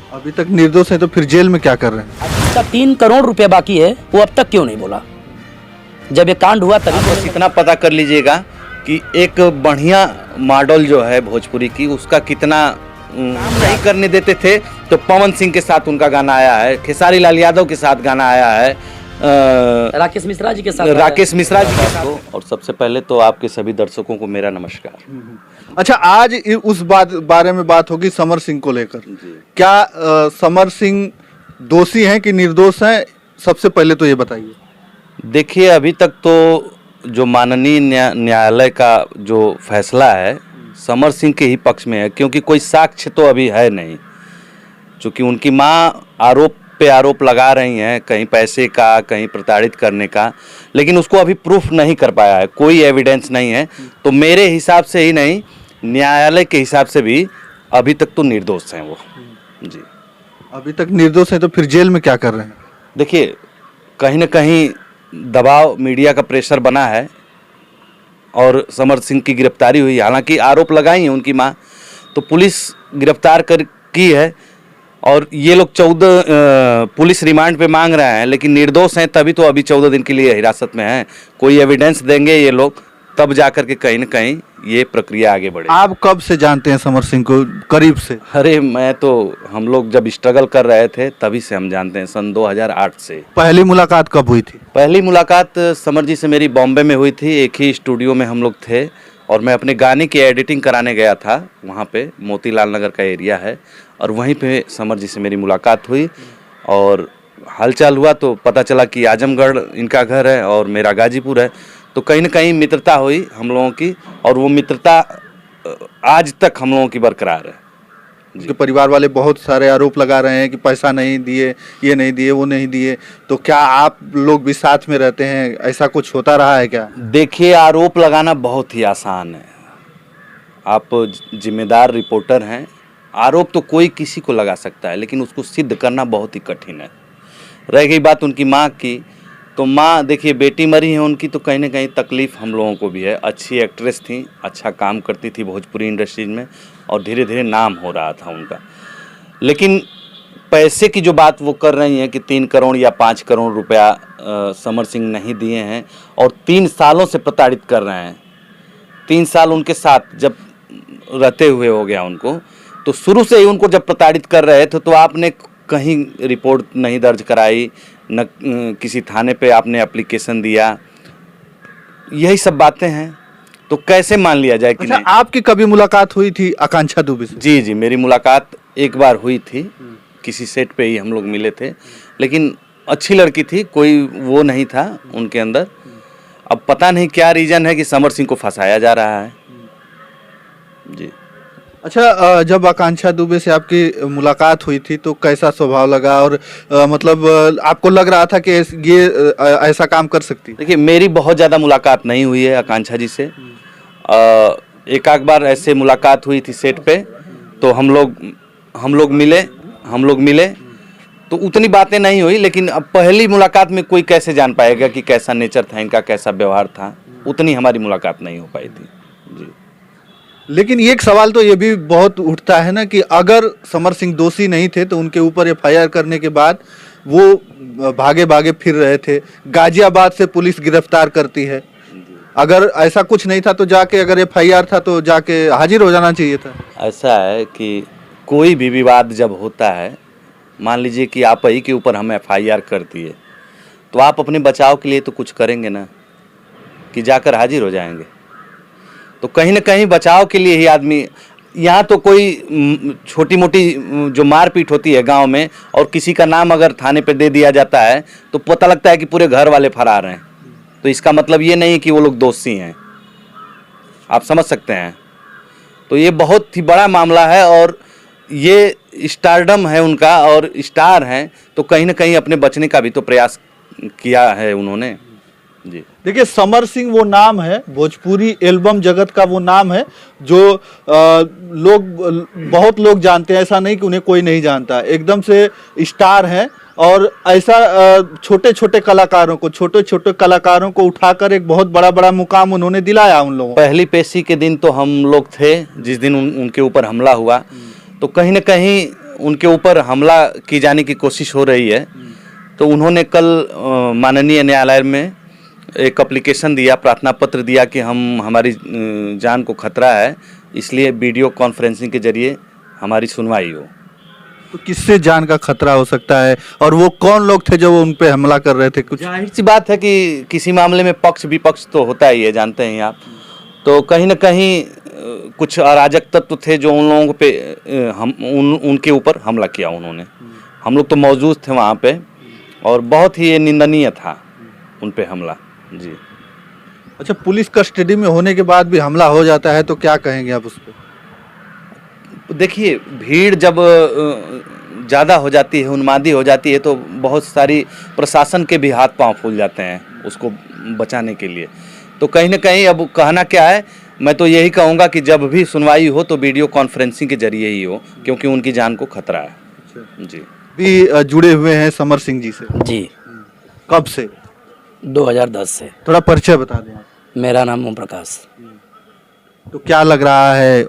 अभी तक निर्दोष है तो फिर जेल में क्या कर रहे हैं? जिसका 3 करोड़ रुपए बाकी है वो अब तक क्यों नहीं बोला? जब ये कांड हुआ तभी बस इतना पता कर लीजिएगा कि एक बढ़िया मॉडल जो है भोजपुरी की, उसका कितना नहीं करने देते थे। तो पवन सिंह के साथ उनका गाना आया है, खेसारी लाल यादव के साथ गाना आया है, राकेश मिश्रा जी के साथ और सबसे पहले तो आपके सभी दर्शकों को मेरा नमस्कार। अच्छा, आज उस बारे में बात होगी समर सिंह को लेकर। क्या समर सिंह दोषी हैं कि निर्दोष हैं? सबसे पहले तो ये बताइए। देखिए, अभी तक तो जो माननीय न्यायालय का जो फैसला है समर सिंह के ही पक्ष में है, क्योंकि कोई साक्ष्य तो अभी है नहीं। चूँकि उनकी माँ आरोप पे आरोप लगा रही हैं, कहीं पैसे का, कहीं प्रताड़ित करने का, लेकिन उसको अभी प्रूफ नहीं कर पाया है, कोई एविडेंस नहीं है। तो मेरे हिसाब से ही नहीं, न्यायालय के हिसाब से भी अभी तक तो निर्दोष हैं वो। जी, अभी तक निर्दोष हैं तो फिर जेल में क्या कर रहे हैं? देखिए, कहीं ना कहीं दबाव, मीडिया का प्रेशर बना है और समर सिंह की गिरफ्तारी हुई। हालांकि आरोप लगाई है उनकी माँ, तो पुलिस गिरफ्तार की है और ये लोग 14 पुलिस रिमांड पे मांग रहे हैं, लेकिन निर्दोष हैं तभी तो अभी 14 दिन के लिए हिरासत में हैं। कोई एविडेंस देंगे ये लोग, तब जाकर के कहीं न कहीं ये प्रक्रिया आगे बढ़ेगी। आप कब से जानते हैं समर सिंह को करीब से? अरे मैं तो, हम लोग जब स्ट्रगल कर रहे थे तभी से हम जानते हैं, सन 2008 से। पहली मुलाकात कब हुई थी? पहली मुलाकात समर जी से मेरी बॉम्बे में हुई थी। एक ही स्टूडियो में हम लोग थे और मैं अपने गाने की एडिटिंग कराने गया था। वहाँ पे मोतीलाल नगर का एरिया है और वहीं पे समर जी से मेरी मुलाकात हुई और हालचाल हुआ तो पता चला कि आजमगढ़ इनका घर है और मेरा गाजीपुर है। तो कहीं न कहीं मित्रता हुई हम लोगों की और वो मित्रता आज तक हम लोगों की बरकरार है। उनके परिवार वाले बहुत सारे आरोप लगा रहे हैं कि पैसा नहीं दिए, ये नहीं दिए, वो नहीं दिए। तो क्या आप लोग भी साथ में रहते हैं? ऐसा कुछ होता रहा है क्या? देखिए, आरोप लगाना बहुत ही आसान है। आप जिम्मेदार रिपोर्टर हैं, आरोप तो कोई किसी को लगा सकता है, लेकिन उसको सिद्ध करना बहुत ही कठिन है। रह गई बात उनकी माँ की, तो माँ, देखिए, बेटी मरी है उनकी, तो कहीं ना कहीं तकलीफ़ हम लोगों को भी है। अच्छी एक्ट्रेस थी, अच्छा काम करती थी भोजपुरी इंडस्ट्रीज में और धीरे धीरे नाम हो रहा था उनका। लेकिन पैसे की जो बात वो कर रही हैं कि 3 करोड़ या 5 करोड़ रुपया समर सिंह नहीं दिए हैं और 3 सालों से प्रताड़ित कर रहे हैं। 3 साल उनके साथ जब रहते हुए हो गया उनको, तो शुरू से ही उनको जब प्रताड़ित कर रहे थे तो आपने कहीं रिपोर्ट नहीं दर्ज कराई, न किसी थाने पे आपने एप्लीकेशन दिया। यही सब बातें हैं, तो कैसे मान लिया जाए कि अच्छा, नहीं। आपकी कभी मुलाकात हुई थी आकांक्षा दुबे से? जी जी, मेरी मुलाकात एक बार हुई थी, किसी सेट पे ही हम लोग मिले थे, लेकिन अच्छी लड़की थी, कोई वो नहीं था उनके अंदर। अब पता नहीं क्या रीज़न है कि समर सिंह को फंसाया जा रहा है। जी। अच्छा, जब आकांक्षा दुबे से आपकी मुलाकात हुई थी तो कैसा स्वभाव लगा और मतलब आपको लग रहा था कि ये ऐसा काम कर सकती? देखिए, मेरी बहुत ज़्यादा मुलाकात नहीं हुई है आकांक्षा जी से। एक आध बार ऐसे मुलाकात हुई थी सेट पे, तो हम लोग मिले तो उतनी बातें नहीं हुई। लेकिन अब पहली मुलाकात में कोई कैसे जान पाएगा कि कैसा नेचर था इनका, कैसा व्यवहार था, उतनी हमारी मुलाकात नहीं हो पाई थी। जी। लेकिन एक सवाल तो ये भी बहुत उठता है ना कि अगर समर सिंह दोषी नहीं थे तो उनके ऊपर एफआईआर करने के बाद वो भागे भागे फिर रहे थे, गाजियाबाद से पुलिस गिरफ्तार करती है। अगर ऐसा कुछ नहीं था तो जाके, अगर एफआईआर था तो जाके हाजिर हो जाना चाहिए था। ऐसा है कि कोई भी विवाद जब होता है, मान लीजिए कि आप ही के ऊपर हम एफआईआर कर दिए, तो आप अपने बचाव के लिए तो कुछ करेंगे ना, कि जाकर हाजिर हो जाएंगे। तो कहीं ना कहीं बचाव के लिए ही आदमी, यहाँ तो कोई छोटी मोटी जो मारपीट होती है गांव में और किसी का नाम अगर थाने पे दे दिया जाता है तो पता लगता है कि पूरे घर वाले फरार हैं। तो इसका मतलब ये नहीं कि वो लोग दोषी हैं, आप समझ सकते हैं। तो ये बहुत ही बड़ा मामला है और ये स्टारडम है उनका और स्टार हैं, तो कहीं ना कहीं अपने बचने का भी तो प्रयास किया है उन्होंने। जी। देखिए, समर सिंह वो नाम है, भोजपुरी एल्बम जगत का वो नाम है जो बहुत लोग जानते हैं। ऐसा नहीं कि उन्हें कोई नहीं जानता, एकदम से स्टार हैं। और ऐसा छोटे छोटे कलाकारों को उठाकर एक बहुत बड़ा मुकाम उन्होंने दिलाया उन लोगों। पहली पेशी के दिन तो हम लोग थे, जिस दिन उनके ऊपर हमला हुआ, तो कहीं ना कहीं उनके ऊपर हमला की जाने की कोशिश हो रही है, तो उन्होंने कल माननीय न्यायालय में एक एप्लीकेशन दिया, प्रार्थना पत्र दिया कि हमारी जान को खतरा है, इसलिए वीडियो कॉन्फ्रेंसिंग के जरिए हमारी सुनवाई हो। तो किससे जान का खतरा हो सकता है, और वो कौन लोग थे जो उन पे हमला कर रहे थे? कुछ जाहिर सी बात है कि किसी मामले में पक्ष विपक्ष तो होता ही है, जानते हैं आप। तो कहीं न कहीं कुछ अराजक तत्व थे जो उन लोगों पे उनके ऊपर हमला किया उन्होंने। हम लोग तो मौजूद थे वहाँ पे, और बहुत ही ये निंदनीय था उन पे हमला जी। अच्छा, पुलिस कस्टडी में होने के बाद भी हमला हो जाता है तो क्या कहेंगे आप उस पर? देखिए, भीड़ जब ज़्यादा हो जाती है, उन्मादी हो जाती है, तो बहुत सारी प्रशासन के भी हाथ पांव फूल जाते हैं उसको बचाने के लिए। तो कहीं ना कहीं अब कहना क्या है, मैं तो यही कहूँगा कि जब भी सुनवाई हो तो वीडियो कॉन्फ्रेंसिंग के जरिए ही हो, क्योंकि उनकी जान को खतरा है जी। भी जुड़े हुए हैं समर सिंह जी से? जी, कब से? 2010 से। थोड़ा परिचय बता दें आप। मेरा नाम ओम प्रकाश। तो क्या लग रहा है,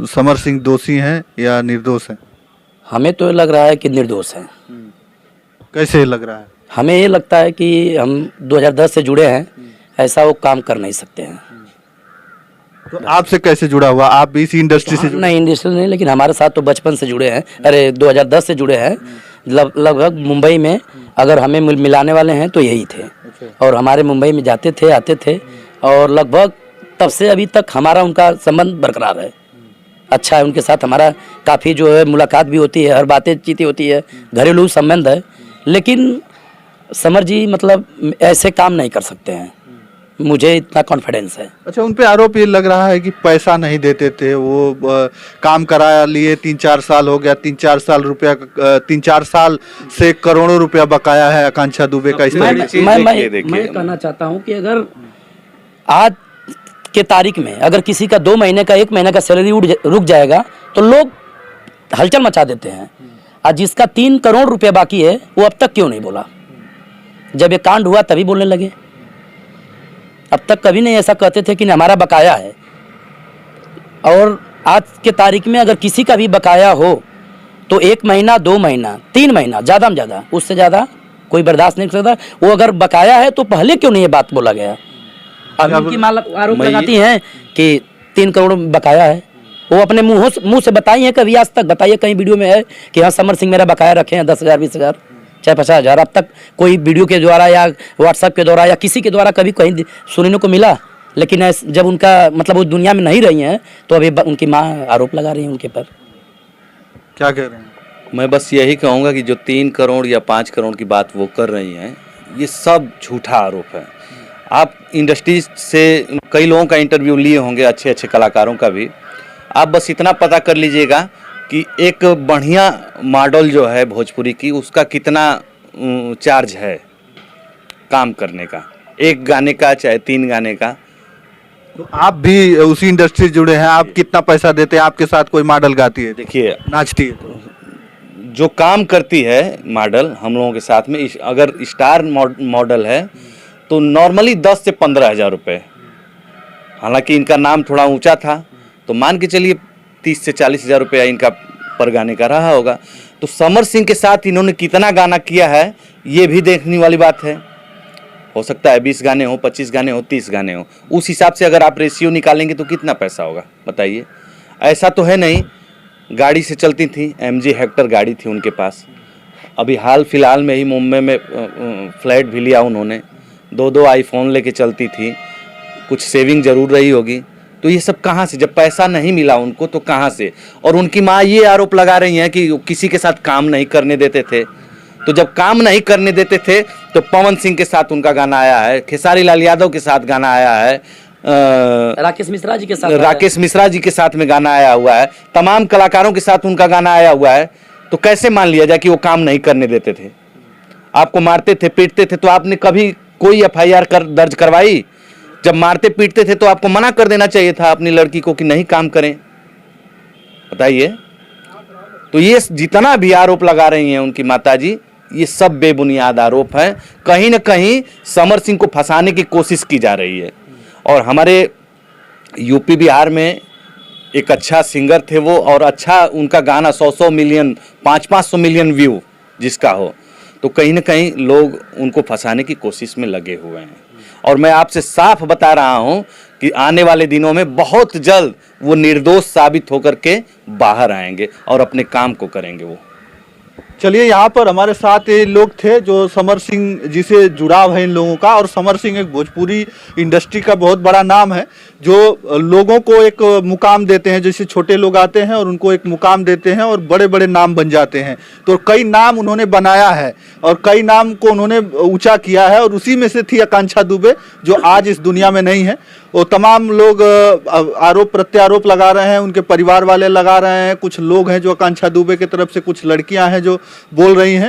समर सिंह दोषी हैं या निर्दोष हैं? हमें तो लग रहा है कि निर्दोष हैं। कैसे लग रहा है? हमें ये लगता है कि हम 2010 से जुड़े हैं, ऐसा वो काम कर नहीं सकते हैं। तो आपसे कैसे जुड़ा हुआ? आप भी इसी इंडस्ट्री से जुड़े? नहीं, इंडस्ट्री नहीं, लेकिन हमारे साथ तो बचपन से जुड़े हैं। अरे 2010 से जुड़े हैं। लगभग मुंबई में अगर हमें मिलाने वाले हैं तो यही थे, और हमारे मुंबई में जाते थे, आते थे, और लगभग तब से अभी तक हमारा उनका संबंध बरकरार है। अच्छा है, उनके साथ हमारा काफ़ी जो है मुलाकात भी होती है, हर बातें चीतें होती है, घरेलू संबंध है। लेकिन समर जी मतलब ऐसे काम नहीं कर सकते हैं, मुझे इतना कॉन्फिडेंस है। अच्छा, उन पे आरोप ये लग रहा है कि पैसा नहीं देते थे वो, काम करा लिए, 3-4 साल हो गया, 3-4 साल रुपया, 3-4 साल से करोड़ों रुपया बकाया है आकांक्षा दुबे का। इस तरह की मैं कहना चाहता हूं कि अगर आज के तारीख में अगर किसी का 2 महीने का 1 महीने का सैलरी रुक जाएगा तो लोग हलचल मचा देते हैं। आज जिसका 3 करोड़ रुपया बाकी है वो अब तक क्यों नहीं बोला? जब ये कांड हुआ तभी बोलने लगे, अब तक कभी नहीं ऐसा कहते थे कि हमारा बकाया है। और आज के तारीख में अगर किसी का भी बकाया हो तो 1 महीना, 2 महीना, 3 महीना, ज़्यादा में ज़्यादा, उससे ज़्यादा कोई बर्दाश्त नहीं कर सकता। वो अगर बकाया है तो पहले क्यों नहीं ये बात बोला गया? अब उनकी आरोप लगाती हैं कि 3 करोड़ बकाया है। वो अपने मुंह से बताई है कभी? आज तक बताइए कहीं वीडियो में है कि हाँ समर सिंह मेरा बकाया रखे हैं 10,000, 20,000, चाहे 50,000? अब तक कोई वीडियो के द्वारा या व्हाट्सएप के द्वारा या किसी के द्वारा कभी कहीं सुनने को मिला? लेकिन जब उनका मतलब वो दुनिया में नहीं रही हैं तो अभी उनकी माँ आरोप लगा रही है उनके पर। क्या कह रहे हैं? मैं बस यही कहूँगा कि जो 3 करोड़ या 5 करोड़ की बात वो कर रही हैं, ये सब झूठा आरोप है। आप इंडस्ट्री से कई लोगों का इंटरव्यू लिए होंगे, अच्छे अच्छे कलाकारों का भी। आप बस इतना पता कर लीजिएगा कि एक बढ़िया मॉडल जो है भोजपुरी की, उसका कितना चार्ज है काम करने का, 1 गाने का चाहे 3 गाने का। तो आप भी उसी इंडस्ट्री से जुड़े हैं, आप कितना पैसा देते हैं? आपके साथ कोई मॉडल गाती है, देखिए नाचती है, जो काम करती है मॉडल हम लोगों के साथ में, अगर स्टार मॉडल है तो नॉर्मली 10 से 15,000 रुपये। हालांकि इनका नाम थोड़ा ऊंचा था तो मान के चलिए 30 से 40,000 रुपया इनका पर गाने का रहा होगा। तो समर सिंह के साथ इन्होंने कितना गाना किया है ये भी देखने वाली बात है। हो सकता है 20 गाने हो, 25 गाने हो, 30 गाने हो, उस हिसाब से अगर आप रेशियो निकालेंगे तो कितना पैसा होगा बताइए। ऐसा तो है नहीं, गाड़ी से चलती थी, MG हेक्टर गाड़ी थी उनके पास। अभी हाल फिलहाल में ही मुंबई में फ्लैट भी लिया उन्होंने, 2 आईफोन लेके चलती थी, कुछ सेविंग जरूर रही होगी। तो ये सब कहाँ से, जब पैसा नहीं मिला उनको तो कहाँ से? और उनकी माँ ये आरोप लगा रही हैं कि किसी के साथ काम नहीं करने देते थे। तो जब काम नहीं करने देते थे तो पवन सिंह के साथ उनका गाना आया है, खेसारी लाल यादव के साथ गाना आया है, राकेश मिश्रा जी के साथ में गाना आया हुआ है, तमाम कलाकारों के साथ उनका गाना आया हुआ है। तो कैसे मान लिया जाए कि वो काम नहीं करने देते थे? आपको मारते थे, पीटते थे, तो आपने कभी कोई FIR दर्ज करवाई? जब मारते पीटते थे तो आपको मना कर देना चाहिए था अपनी लड़की को कि नहीं काम करें, बताइए। तो ये जितना भी आरोप लगा रही हैं उनकी माताजी, ये सब बेबुनियाद आरोप हैं। कहीं ना कहीं समर सिंह को फंसाने की कोशिश की जा रही है। और हमारे यूपी बिहार में एक अच्छा सिंगर थे वो, और अच्छा उनका गाना 100 मिलियन 500 मिलियन व्यू जिसका हो, तो कहीं ना कहीं लोग उनको फंसाने की कोशिश में लगे हुए हैं। और मैं आपसे साफ बता रहा हूं कि आने वाले दिनों में बहुत जल्द वो निर्दोष साबित होकर के बाहर आएंगे और अपने काम को करेंगे वो। चलिए, यहाँ पर हमारे साथ ये लोग थे जो समर सिंह जी से जुड़ाव है इन लोगों का, और समर सिंह एक भोजपुरी इंडस्ट्री का बहुत बड़ा नाम है जो लोगों को एक मुकाम देते हैं। जैसे छोटे लोग आते हैं और उनको एक मुकाम देते हैं और बड़े बड़े नाम बन जाते हैं। तो कई नाम उन्होंने बनाया है और कई नाम को उन्होंने ऊंचा किया है, और उसी में से थी आकांक्षा दुबे जो आज इस दुनिया में नहीं है। वो तमाम लोग आरोप प्रत्यारोप लगा रहे हैं, उनके परिवार वाले लगा रहे हैं, कुछ लोग हैं जो आकांक्षा दुबे की तरफ से, कुछ लड़कियां हैं जो बोल रही हैं।